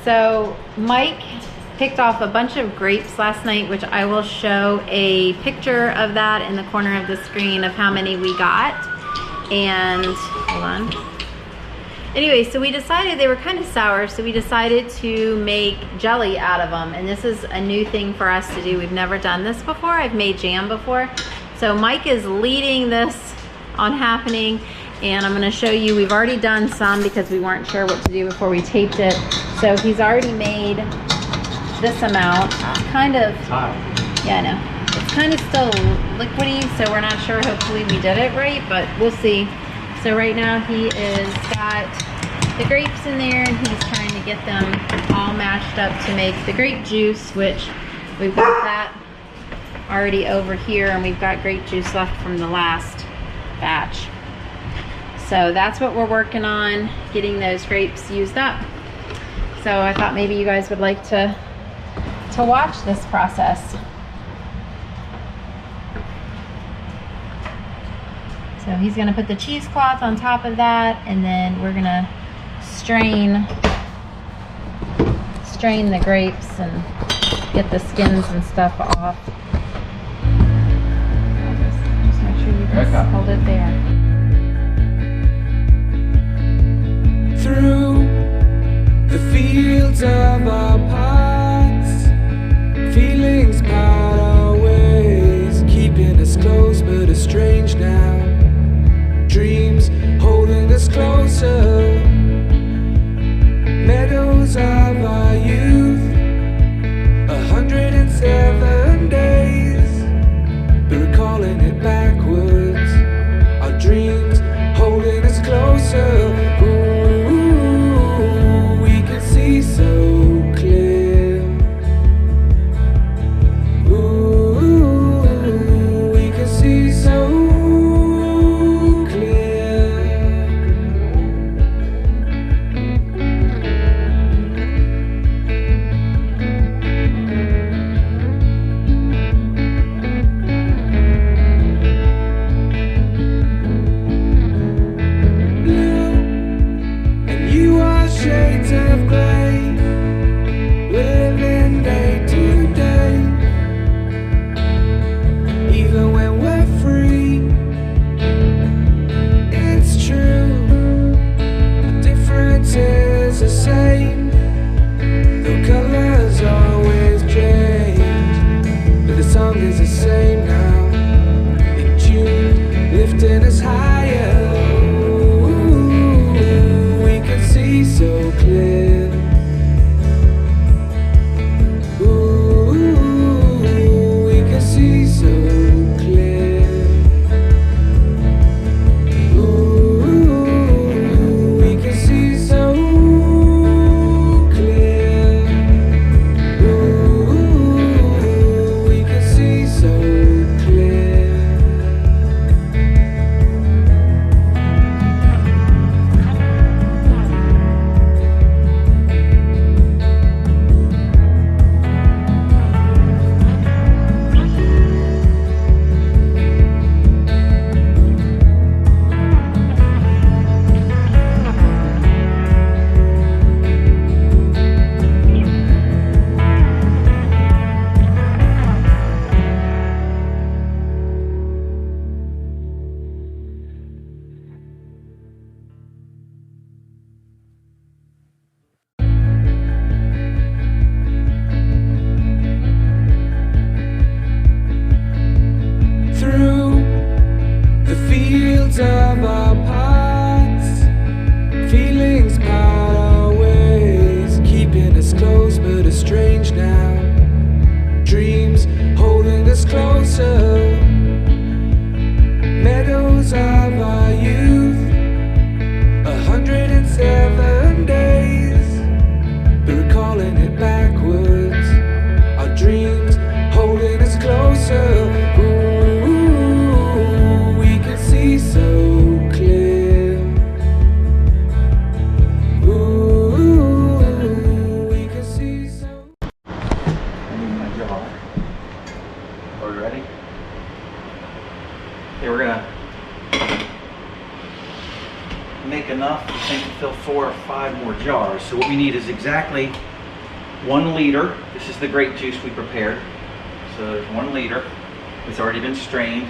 So Mike picked off a bunch of grapes last night, which I will show a picture of that in the corner of the screen of how many we got. And hold on. Anyway, so we decided they were kind of sour, so we decided to make jelly out of them. And this is a new thing for us to do. We've never done this before. I've made jam before. So Mike is leading this on happening, and I'm gonna show you, we've already done some because we weren't sure what to do before we taped it. So he's already made this amount. It's kind of, yeah, I know. It's kind of still liquidy, so we're not sure. Hopefully we did it right, but we'll see. So right now he is got the grapes in there, and he's trying to get them all mashed up to make the grape juice, which we've got that already over here, and we've got grape juice left from the last batch. So that's what we're working on, getting those grapes used up. So I thought maybe you guys would like to watch this process. So he's gonna put the cheesecloth on top of that, and then we're gonna strain the grapes and get the skins and stuff off. Just make sure you can hold it there. Through the fields of our paths, feelings part our ways, keeping us close but estranged now. Dreams holding us closer, meadows of our youth, 107 days, but recalling it backwards. Our dreams holding us closer. Ooh, we can see so clear. Ooh, we can see so clear. Blue, and you are shades of gray, living day to day. Even when we're free, it's true. The difference is the same. The colors always change, but the song is the same now. In June, lifting us higher. Ooh, we can see so clear. Ooh, we can see so clear. Ooh, we can see so clear. Ooh, we can see so clear. Through the fields of our paths, feelings part our ways, keeping us close but estranged now. Dreams holding us closer, meadows of our youth, 107 days, but recalling it backwards. Our dreams holding us closer. Ooh, we can see so clear. Ooh, we can see so. Are we ready? Okay, we're gonna make enough, I think, to fill 4 or 5 more jars. So what we need is exactly 1 liter. This is the grape juice we prepared. So there's 1 liter. It's already been strained.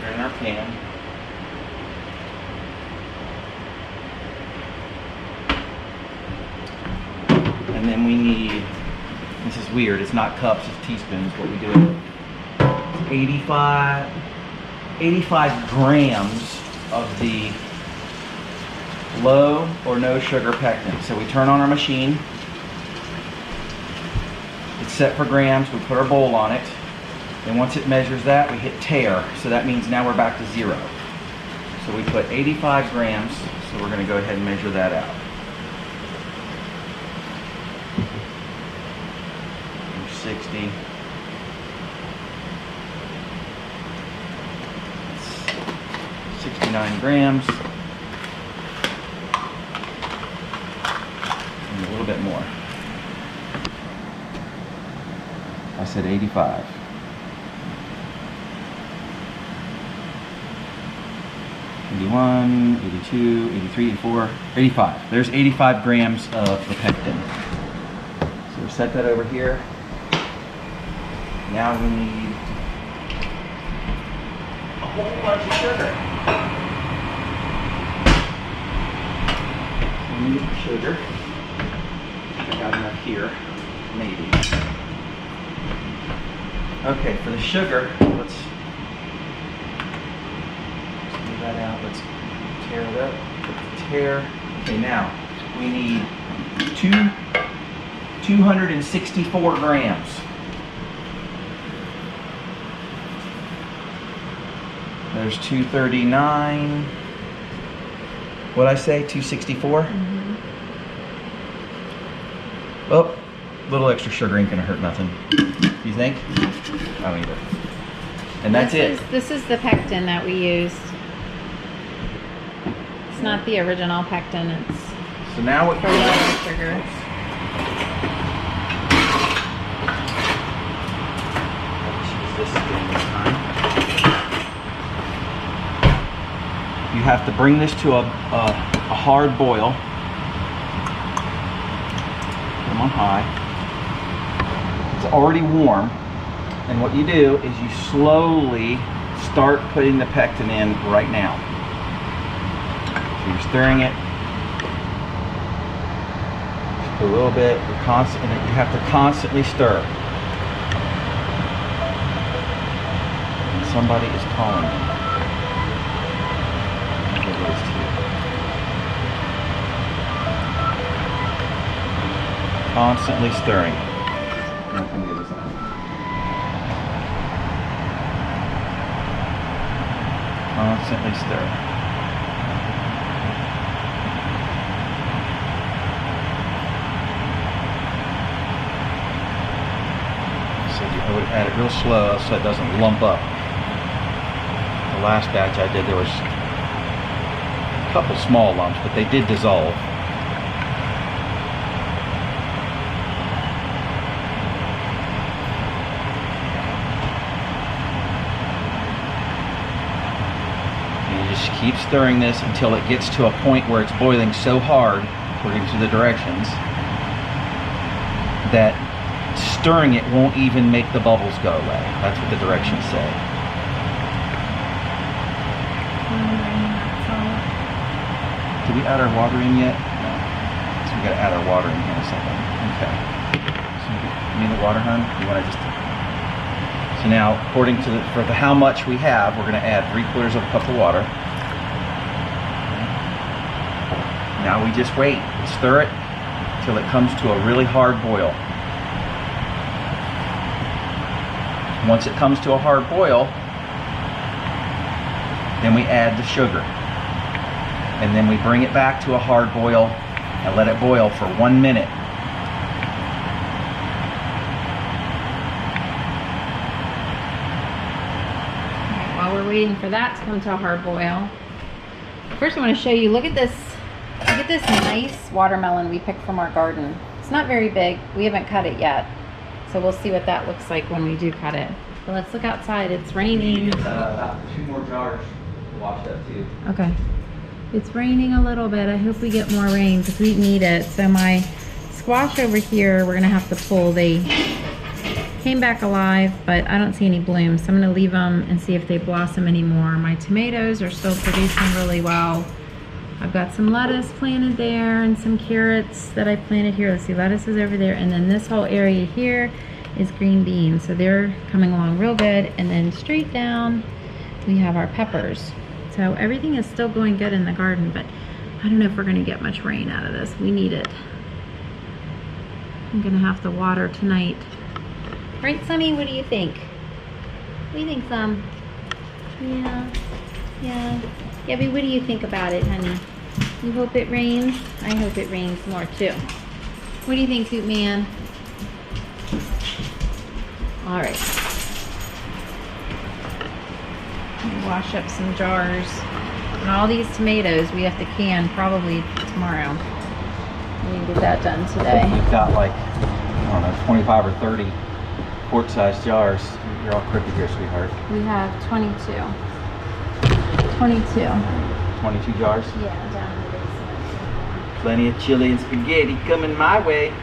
Right in our pan. And then we need, this is weird, it's not cups, it's teaspoons, what we do. It's 85 grams of the low or no sugar pectin. So we turn on our machine. It's set for grams. We put our bowl on it. And once it measures that, we hit tare. So that means now we're back to 0. So we put 85 grams. So we're going to go ahead and measure that out. 60. 69 grams. And a little bit more. I said 85. 81, 82, 83, 84, 85. There's 85 grams of the pectin. So we'll set that over here. Now we need a whole bunch of sugar. We need sugar. I got enough here, maybe. Okay, for the sugar, let's move that out. Let's tear it up. Tear. Okay, now we need 264 grams. There's 239. What'd I say? 264? Mm-hmm. Oh, a little extra sugar ain't gonna hurt nothing. You think? I don't either. And that's it. This is the pectin that we used. It's not the original pectin. It's so now what you do? Sugar. You have to bring this to a hard boil. Put them on high. It's already warm. And what you do is you slowly start putting the pectin in right now. So you're stirring it. Just put a little bit. You have to constantly stir. And somebody is calling me. Constantly stirring. Constantly stir. So I would add it real slow so it doesn't lump up. The last batch I did, there was a couple small lumps, but they did dissolve. Keep stirring this until it gets to a point where it's boiling so hard, according to the directions, that stirring it won't even make the bubbles go away. That's what the directions say. Did we add our water in yet? No. So we gotta add our water in here in a second. Okay. So you need the water, hon? You wanna just... So now, according to how much we have, we're gonna add 3/4 of a cup of water. Now we just wait and stir it till it comes to a really hard boil. Once it comes to a hard boil, then we add the sugar. And then we bring it back to a hard boil and let it boil for 1 minute. Right, while we're waiting for that to come to a hard boil, first I want to show you, look at this nice watermelon we picked from our garden. It's not very big. We haven't cut it yet. So we'll see what that looks like when we do cut it. But let's look outside. It's raining. 2 more jars to wash that too. Okay. It's raining a little bit. I hope we get more rain because we need it. So my squash over here, we're gonna have to pull. They came back alive, but I don't see any blooms, so I'm gonna leave them and see if they blossom anymore. My tomatoes are still producing really well. I've got some lettuce planted there and some carrots that I planted here. Let's see, lettuce is over there, and then this whole area here is green beans, so they're coming along real good. And then straight down we have our peppers. So everything is still going good in the garden, but I don't know if we're gonna get much rain out of this. We need it. I'm gonna have to water tonight. Right, Sunny, what do you think? What do you think, Sam? Yeah. Gabby, what do you think about it, honey? You hope it rains? I hope it rains more too. What do you think, Coot Man? All right. Wash up some jars. And all these tomatoes we have to can probably tomorrow. We can get that done today. We've got like, I don't know, 25 or 30 quart-sized jars. You're all crooked here, sweetheart. We have 22. 22. 22 jars? Yeah, down in the basement. Plenty of chili and spaghetti coming my way.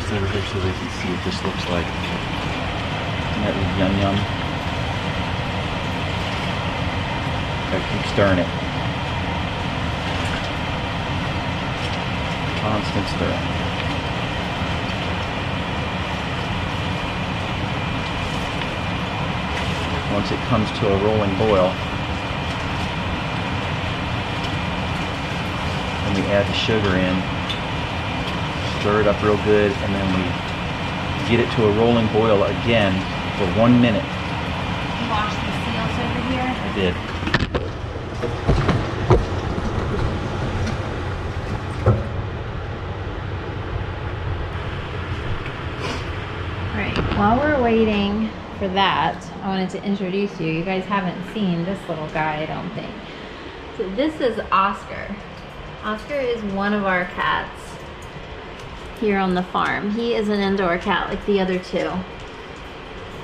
Over here so they can see what this looks like. Isn't that yum yum? Gotta keep stirring it. Constant stirring. Once it comes to a rolling boil, then we add the sugar in. Stir it up real good, and then we get it to a rolling boil again for 1 minute. You wash the seals over here? I did. Alright, while we're waiting for that, I wanted to introduce you. You guys haven't seen this little guy, I don't think. So this is Oscar. Oscar is one of our cats here on the farm. He is an indoor cat like the other two,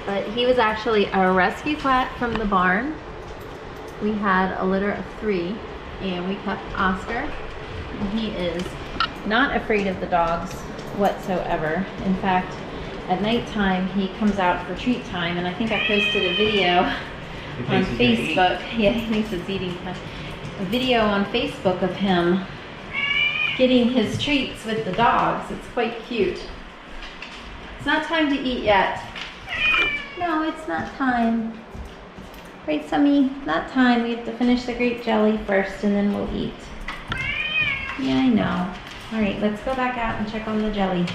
but he was actually a rescue cat from the barn. We had a litter of 3 and we kept Oscar, and he is not afraid of the dogs whatsoever. In fact, at nighttime he comes out for treat time, and I think I posted a video on Facebook. Yeah, he thinks it's eating time. A video on Facebook of him getting his treats with the dogs. It's quite cute. It's not time to eat yet. No, it's not time. Right, Sammy? Not time. We have to finish the grape jelly first and then we'll eat. Yeah, I know. All right, let's go back out and check on the jelly.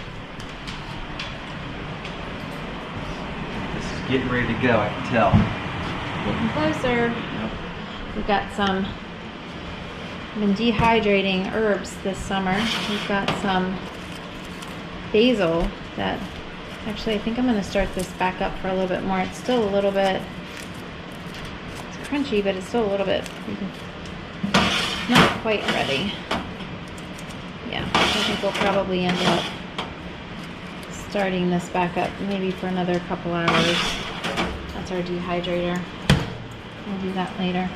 This is getting ready to go, I can tell. Getting closer. We've got some, been dehydrating herbs this summer. We've got some basil that, actually I think I'm gonna start this back up for a little bit more. It's still a little bit, it's crunchy, but it's still a little bit not quite ready. Yeah, I think we'll probably end up starting this back up maybe for another couple hours. That's our dehydrator. We'll do that later.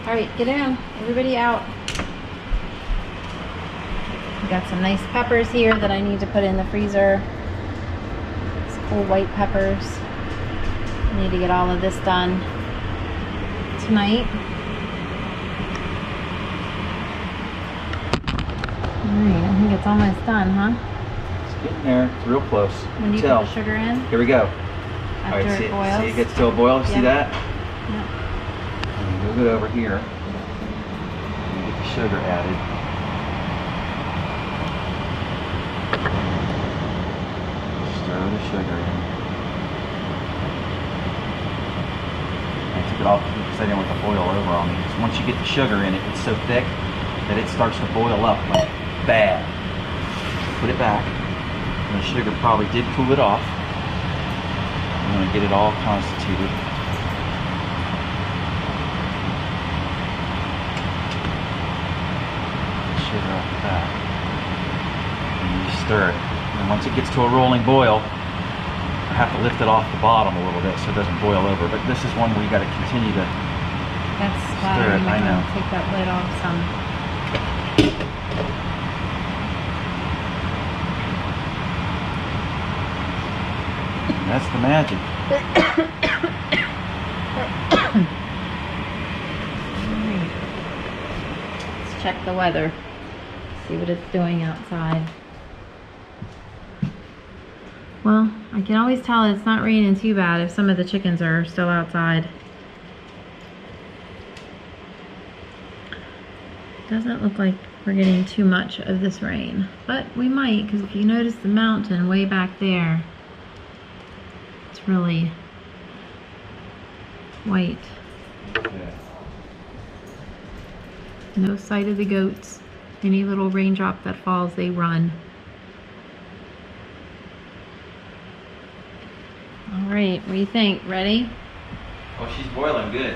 All right, get in. Everybody out. We got some nice peppers here that I need to put in the freezer. Some whole white peppers. I need to get all of this done tonight. All right, I think it's almost done, huh? It's getting there. It's real close. When do you put the sugar in? Here we go. After all right, see it boils? See it gets to a boil? See that? Yep. Move it over here. And get the sugar added. Stir the sugar in. I took it off because I didn't want the boil over on me. Because once you get the sugar in it, it's so thick that it starts to boil up like bad. Put it back. And the sugar probably did cool it off. I'm going to get it all constituted. Sugar off the back. And you stir it. And once it gets to a rolling boil, I have to lift it off the bottom a little bit so it doesn't boil over. But this is one where you got to continue to That's why stir it. you I might know. want to take that lid off some. That's the magic. Let's check the weather. See what it's doing outside. Well, I can always tell it's not raining too bad if some of the chickens are still outside. Doesn't look like we're getting too much of this rain, but we might, because if you notice the mountain way back there, it's really white. Okay. No sight of the goats. Any little raindrop that falls, they run. All right, what do you think? Ready? Oh, she's boiling good.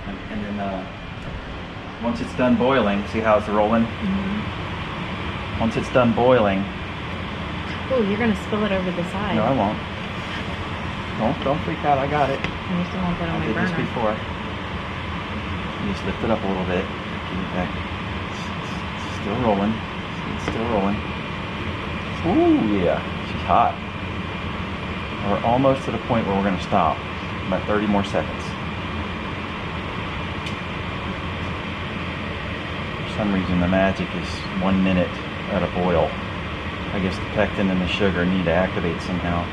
And then once it's done boiling, see how it's rolling? Mm-hmm. Once it's done boiling, Oh, you're gonna spill it over the side. no, I won't. Don't freak out. I got it. I just don't want that on I my did this burner. before. You just lift it up a little bit. Get it back. It's still rolling. It's still rolling. Ooh, yeah. She's hot. We're almost to the point where we're going to stop. About 30 more seconds. For some reason, the magic is 1 minute at a boil. I guess the pectin and the sugar need to activate somehow.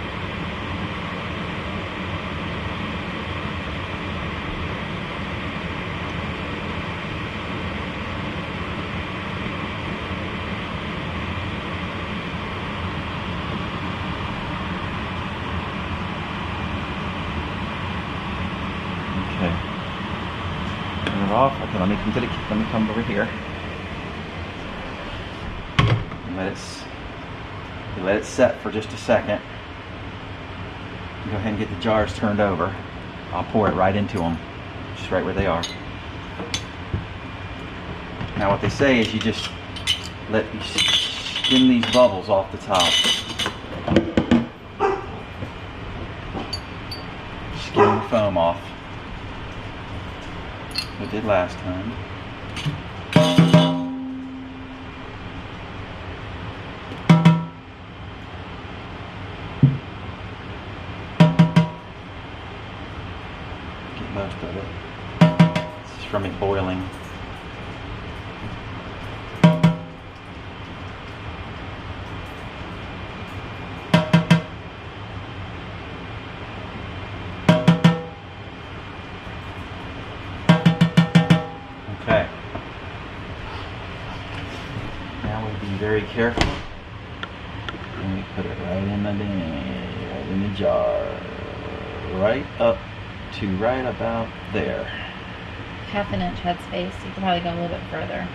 Okay. Turn it off. Okay, let me come over here. And let it set for just a second. Go ahead and get the jars turned over. I'll pour it right into them, just right where they are. Now what they say is you just you skim these bubbles off the top. Skim the foam off. We did last time. Get most of it. This is from it boiling. Okay. Now we'll be very careful. And we put it right in the jar. Right up to right about there. Half an inch headspace. You could probably go a little bit further.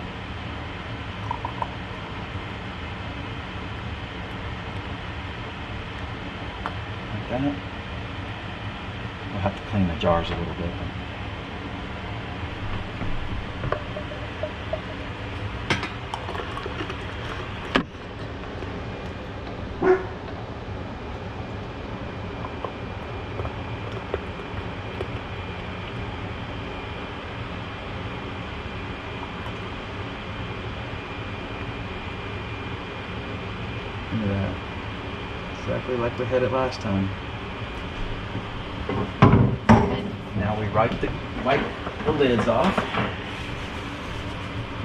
Like that. We'll have to clean the jars a little bit. Look at that. Exactly like we had it last time. Good. Now we wipe the lids off.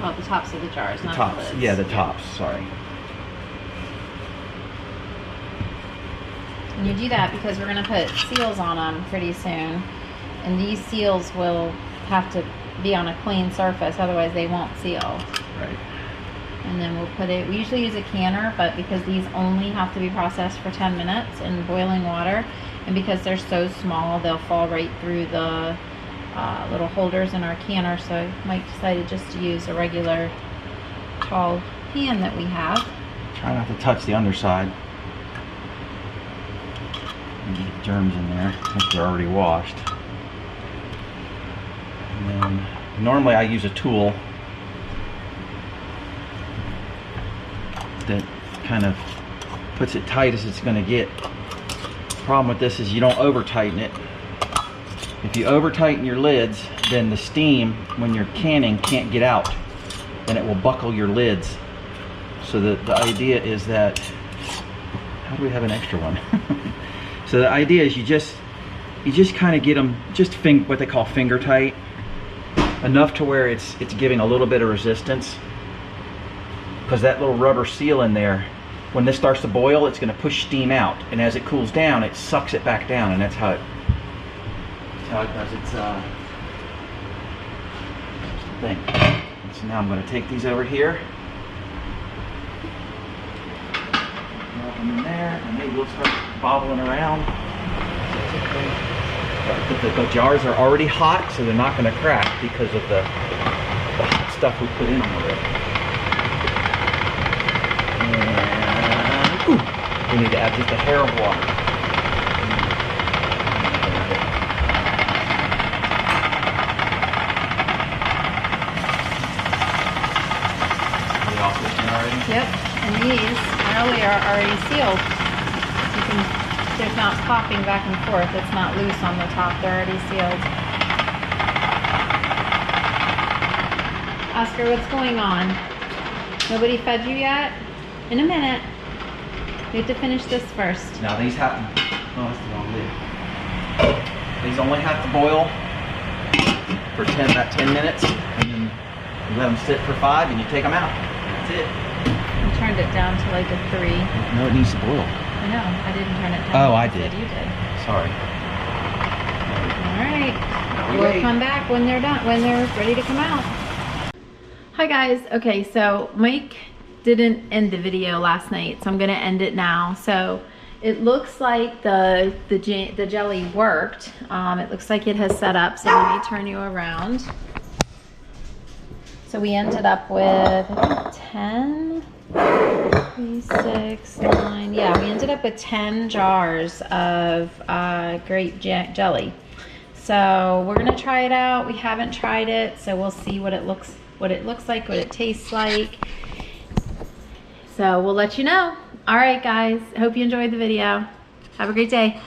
Well, the tops of the jars, not Tops. the lids. Yeah, the tops, sorry. And you do that because we're going to put seals on them pretty soon. And these seals will have to be on a clean surface, otherwise they won't seal. Right. And then we'll put it, we usually use a canner, but because these only have to be processed for 10 minutes in boiling water, and because they're so small, they'll fall right through the little holders in our canner. So Mike decided just to use a regular tall pan that we have. Try not to touch the underside. And get germs in there if they're already washed. And then normally I use a tool that kind of puts it tight as it's going to get. The problem with this is you don't over tighten it. If you over tighten your lids, then the steam when you're canning can't get out, and it will buckle your lids. So the idea is that, how do we have an extra one? So the idea is you just kind of get them just what they call finger tight, enough to where it's giving a little bit of resistance, because that little rubber seal in there, when this starts to boil, it's going to push steam out, and as it cools down, it sucks it back down, and that's how it does its thing. And so now I'm going to take these over here, drop them in there, and they will start bobbling around. The jars are already hot, so they're not going to crack because of the hot stuff we put in them already. And we need to add just a hair of water. Are they all switched in already? Yep, and these earlier are already sealed. You can. There's not popping back and forth. It's not loose on the top. They're already sealed. Oscar, what's going on? Nobody fed you yet? In a minute. We have to finish this first. Now these have to, oh, that's the wrong lid. These only have to boil for about 10 minutes, and then you let them sit for 5, and you take them out. That's it. I turned it down to like a 3. No, it needs to boil. I know, I didn't turn it down. Oh, I did. You did. Sorry. All right. We'll come back when they're done, when they're ready to come out. Hi guys. Okay, so Mike didn't end the video last night, so I'm gonna end it now. So it looks like the jelly worked. It looks like it has set up. So let me turn you around. So we ended up with, I think, 10. 3, 6, 9. Yeah, we ended up with 10 jars of grape jelly. So we're gonna try it out. We haven't tried it, so we'll see what it looks like, what it tastes like. So we'll let you know. All right, guys. Hope you enjoyed the video. Have a great day.